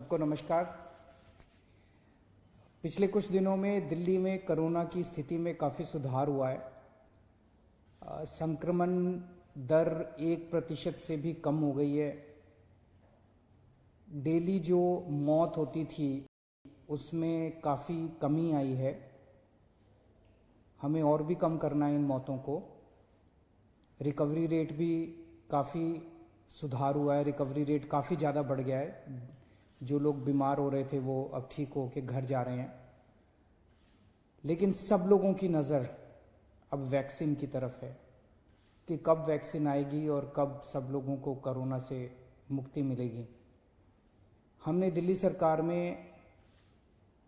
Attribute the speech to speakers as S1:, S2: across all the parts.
S1: सबको नमस्कार। पिछले कुछ दिनों में दिल्ली में कोरोना की स्थिति में काफ़ी सुधार हुआ है। संक्रमण दर 1% से भी कम हो गई है। डेली जो मौत होती थी उसमें काफ़ी कमी आई है। हमें और भी कम करना है इन मौतों को। रिकवरी रेट भी काफ़ी सुधार हुआ है। रिकवरी रेट काफ़ी ज़्यादा बढ़ गया है। जो लोग बीमार हो रहे थे वो अब ठीक हो के घर जा रहे हैं। लेकिन सब लोगों की नज़र अब वैक्सीन की तरफ है कि कब वैक्सीन आएगी और कब सब लोगों को कोरोना से मुक्ति मिलेगी। हमने दिल्ली सरकार में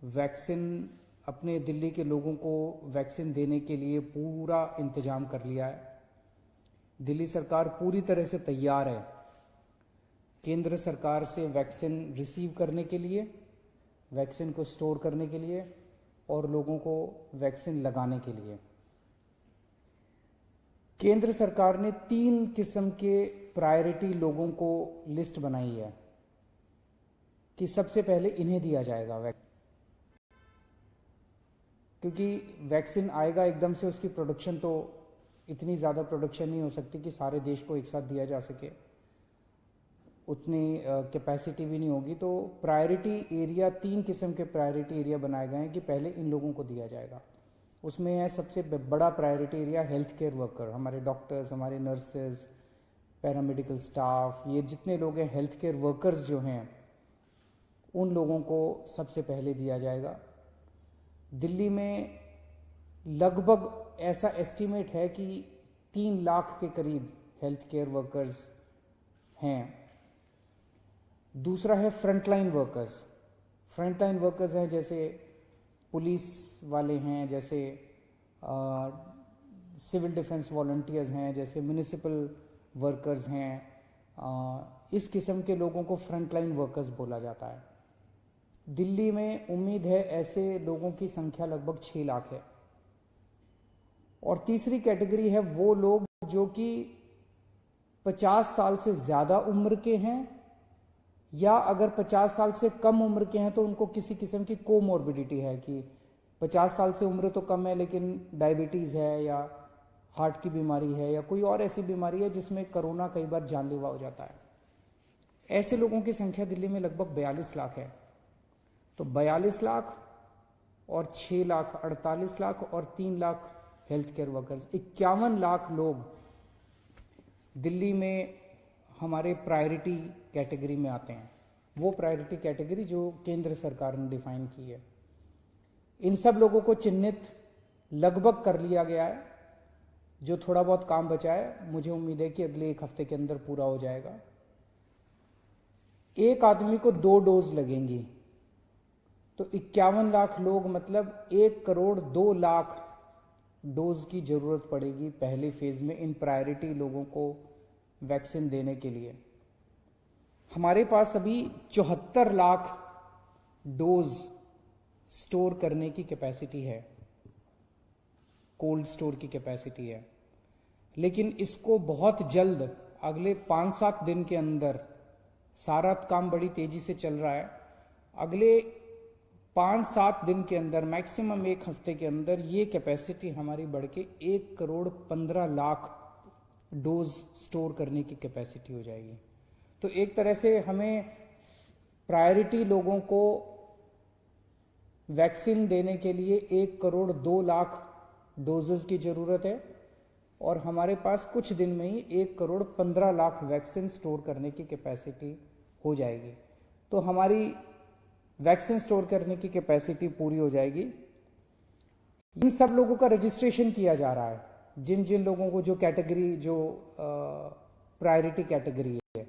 S1: वैक्सीन अपने दिल्ली के लोगों को वैक्सीन देने के लिए पूरा इंतजाम कर लिया है। दिल्ली सरकार पूरी तरह से तैयार है केंद्र सरकार से वैक्सीन रिसीव करने के लिए, वैक्सीन को स्टोर करने के लिए और लोगों को वैक्सीन लगाने के लिए। केंद्र सरकार ने 3 किस्म के प्रायोरिटी लोगों को लिस्ट बनाई है कि सबसे पहले इन्हें दिया जाएगा क्योंकि वैक्सीन आएगा एकदम से, उसकी प्रोडक्शन तो इतनी ज़्यादा प्रोडक्शन नहीं हो सकती कि सारे देश को एक साथ दिया जा सके, उतनी कैपेसिटी भी नहीं होगी। तो प्रायोरिटी एरिया 3 किस्म के प्रायोरिटी एरिया बनाए गए हैं कि पहले इन लोगों को दिया जाएगा। उसमें है सबसे बड़ा priority area health care worker, हमारे डॉक्टर्स, हमारे नर्सेज, पैरामेडिकल स्टाफ, ये जितने लोग हैं हेल्थ केयर वर्कर्स जो हैं उन लोगों को सबसे पहले दिया जाएगा। दिल्ली में लगभग ऐसा एस्टीमेट है कि 3 लाख के करीब हेल्थ केयर वर्कर्स हैं। दूसरा है फ्रंटलाइन वर्कर्स। फ्रंटलाइन वर्कर्स हैं जैसे पुलिस वाले हैं, जैसे सिविल डिफेंस वॉलंटियर्स हैं, जैसे म्युनिसिपल वर्कर्स हैं। इस किस्म के लोगों को फ्रंटलाइन वर्कर्स बोला जाता है। दिल्ली में उम्मीद है ऐसे लोगों की संख्या लगभग 6 लाख है। और तीसरी कैटेगरी है वो लोग जो कि 50 साल से ज़्यादा उम्र के हैं या अगर 50 साल से कम उम्र के हैं तो उनको किसी किस्म की कोमॉर्बिडिटी है कि 50 साल से उम्र तो कम है लेकिन डायबिटीज़ है या हार्ट की बीमारी है या कोई और ऐसी बीमारी है जिसमें कोरोना कई बार जानलेवा हो जाता है। ऐसे लोगों की संख्या दिल्ली में लगभग 42 लाख है। तो 42 लाख और 6 लाख 48 लाख और 3 lakh health care workers, 51 lakh लोग दिल्ली में हमारे प्रायोरिटी कैटेगरी में आते हैं। वो प्रायोरिटी कैटेगरी जो केंद्र सरकार ने डिफाइन की है। इन सब लोगों को चिन्हित लगभग कर लिया गया है। जो थोड़ा बहुत काम बचा है मुझे उम्मीद है कि अगले 1 हफ्ते के अंदर पूरा हो जाएगा। एक आदमी को 2 डोज लगेंगी तो 51 लाख लोग मतलब 1 करोड़ 2 लाख डोज की जरूरत पड़ेगी पहले फेज में इन प्रायोरिटी लोगों को वैक्सीन देने के लिए। हमारे पास अभी 74 लाख डोज स्टोर करने की कैपेसिटी है, कोल्ड स्टोर की कैपेसिटी है। लेकिन इसको बहुत जल्द अगले 5-7 दिन के अंदर, सारा काम बड़ी तेजी से चल रहा है, अगले 5-7 दिन के अंदर मैक्सिमम 1 हफ्ते के अंदर ये कैपेसिटी हमारी बढ़ के 1 करोड़ 15 लाख डोज स्टोर करने की कैपेसिटी हो जाएगी। तो एक तरह से हमें प्रायोरिटी लोगों को वैक्सीन देने के लिए 1 करोड़ 2 लाख डोजेस की ज़रूरत है और हमारे पास कुछ दिन में ही 1 करोड़ 15 लाख वैक्सीन स्टोर करने की कैपेसिटी हो जाएगी। तो हमारी वैक्सीन स्टोर करने की कैपेसिटी पूरी हो जाएगी। इन सब लोगों का रजिस्ट्रेशन किया जा रहा है, जिन जिन लोगों को जो कैटेगरी, जो प्रायोरिटी कैटेगरी है।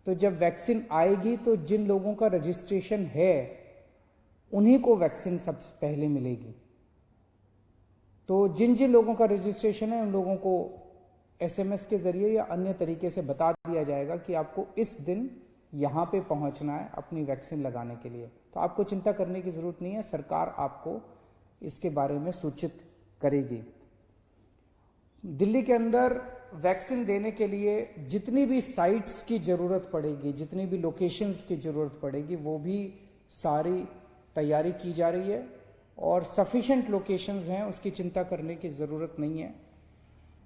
S1: तो जब वैक्सीन आएगी तो जिन लोगों का रजिस्ट्रेशन है उन्हीं को वैक्सीन सबसे पहले मिलेगी। तो जिन जिन लोगों का रजिस्ट्रेशन है उन लोगों को SMS के जरिए या अन्य तरीके से बता दिया जाएगा कि आपको इस दिन यहाँ पे पहुँचना है अपनी वैक्सीन लगाने के लिए। तो आपको चिंता करने की ज़रूरत नहीं है, सरकार आपको इसके बारे में सूचित करेगी। दिल्ली के अंदर वैक्सीन देने के लिए जितनी भी साइट्स की ज़रूरत पड़ेगी, जितनी भी लोकेशंस की ज़रूरत पड़ेगी, वो भी सारी तैयारी की जा रही है और सफिशेंट लोकेशंस हैं, उसकी चिंता करने की ज़रूरत नहीं है।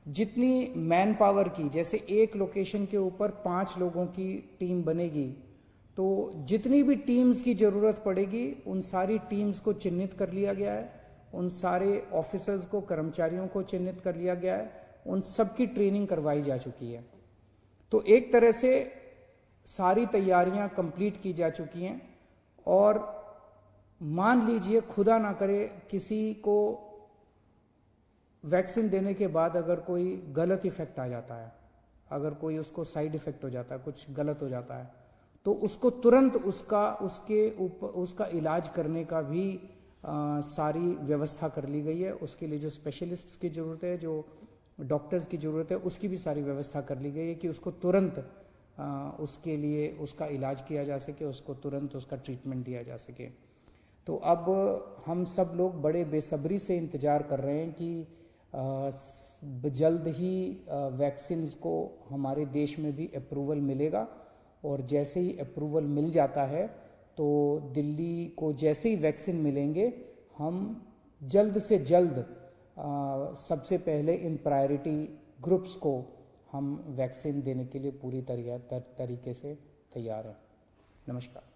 S1: जितनी मैन पावर की, जैसे एक लोकेशन के ऊपर 5 लोगों की टीम बनेगी, तो जितनी भी टीम्स की ज़रूरत पड़ेगी उन सारी टीम्स को चिन्हित कर लिया गया है, उन सारे ऑफिसर्स को, कर्मचारियों को चिन्हित कर लिया गया है, उन सब की ट्रेनिंग करवाई जा चुकी है। तो एक तरह से सारी तैयारियां कंप्लीट की जा चुकी हैं। और मान लीजिए खुदा ना करे किसी को वैक्सीन देने के बाद अगर कोई गलत इफेक्ट आ जाता है, अगर कोई उसको साइड इफेक्ट हो जाता है, कुछ गलत हो जाता है, तो उसको तुरंत उसका इलाज करने का भी सारी व्यवस्था कर ली गई है। उसके लिए जो स्पेशलिस्ट्स की ज़रूरत है, जो डॉक्टर्स की ज़रूरत है, उसकी भी सारी व्यवस्था कर ली गई है कि उसको तुरंत उसके लिए उसका इलाज किया जा सके, उसको तुरंत उसका ट्रीटमेंट दिया जा सके। तो अब हम सब लोग बड़े बेसब्री से इंतज़ार कर रहे हैं कि जल्द ही वैक्सीन्स को हमारे देश में भी अप्रूवल मिलेगा, और जैसे ही अप्रूवल मिल जाता है तो दिल्ली को जैसे ही वैक्सीन मिलेंगे, हम जल्द से जल्द सबसे पहले इन प्रायोरिटी ग्रुप्स को हम वैक्सीन देने के लिए पूरी तरीके से तैयार हैं। नमस्कार।